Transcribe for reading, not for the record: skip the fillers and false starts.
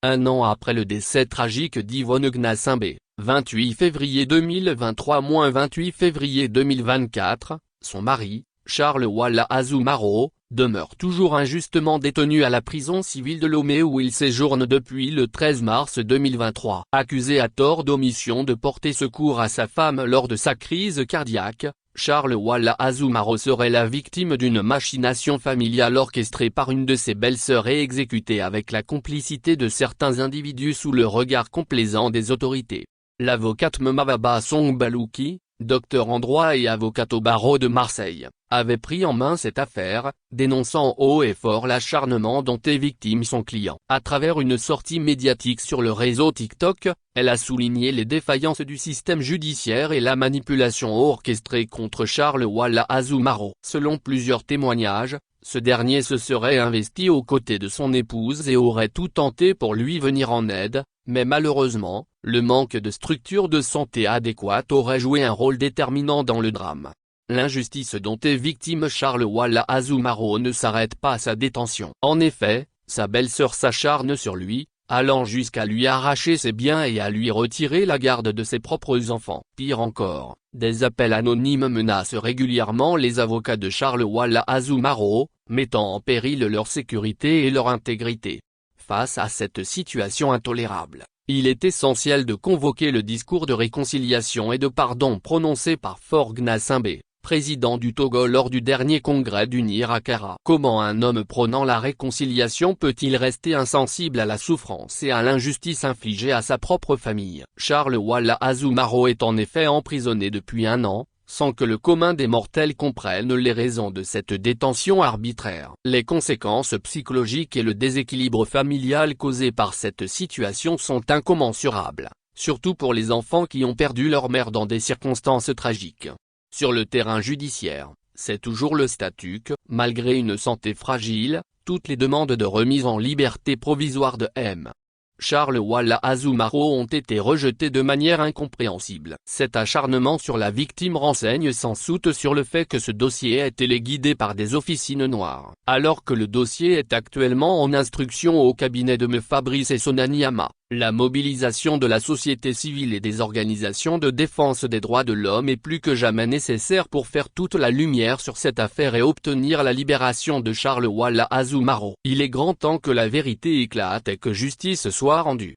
Un an après le décès tragique d'Yvonne Gnassingbé, 28 février 2023-28 février 2024, son mari, Charles Walla Azumaro, demeure toujours injustement détenu à la prison civile de Lomé où il séjourne depuis le 13 mars 2023. Accusé à tort d'omission de porter secours à sa femme lors de sa crise cardiaque, Charles Walla Azumaro serait la victime d'une machination familiale orchestrée par une de ses belles-sœurs et exécutée avec la complicité de certains individus sous le regard complaisant des autorités. L'avocate Memababa Songbalouki, docteur en droit et avocate au barreau de Marseille, avait pris en main cette affaire, dénonçant haut et fort l'acharnement dont est victime son client. À travers une sortie médiatique sur le réseau TikTok, elle a souligné les défaillances du système judiciaire et la manipulation orchestrée contre Charles Walla Azumaro. Selon plusieurs témoignages, ce dernier se serait investi aux côtés de son épouse et aurait tout tenté pour lui venir en aide, mais malheureusement, le manque de structure de santé adéquate aurait joué un rôle déterminant dans le drame. L'injustice dont est victime Charles Walla Azumaro ne s'arrête pas à sa détention. En effet, sa belle-sœur s'acharne sur lui, allant jusqu'à lui arracher ses biens et à lui retirer la garde de ses propres enfants. Pire encore, des appels anonymes menacent régulièrement les avocats de Charles Walla Azumaro, mettant en péril leur sécurité et leur intégrité. Face à cette situation intolérable, il est essentiel de convoquer le discours de réconciliation et de pardon prononcé par Faure Gnassingbé, président du Togo lors du dernier congrès d'Unir Akara. Comment un homme prônant la réconciliation peut-il rester insensible à la souffrance et à l'injustice infligée à sa propre famille? Charles Walla Azumaro est en effet emprisonné depuis un an, sans que le commun des mortels comprenne les raisons de cette détention arbitraire. Les conséquences psychologiques et le déséquilibre familial causés par cette situation sont incommensurables, surtout pour les enfants qui ont perdu leur mère dans des circonstances tragiques. Sur le terrain judiciaire, c'est toujours le statu quo. Malgré une santé fragile, toutes les demandes de remise en liberté provisoire de M. Charles Walla Azumaro ont été rejetées de manière incompréhensible. Cet acharnement sur la victime renseigne sans doute sur le fait que ce dossier est téléguidé par des officines noires. Alors que le dossier est actuellement en instruction au cabinet de M. Fabrice Sonaniama, la mobilisation de la société civile et des organisations de défense des droits de l'homme est plus que jamais nécessaire pour faire toute la lumière sur cette affaire et obtenir la libération de Charles Walla Azumaro. Il est grand temps que la vérité éclate et que justice soit rendue.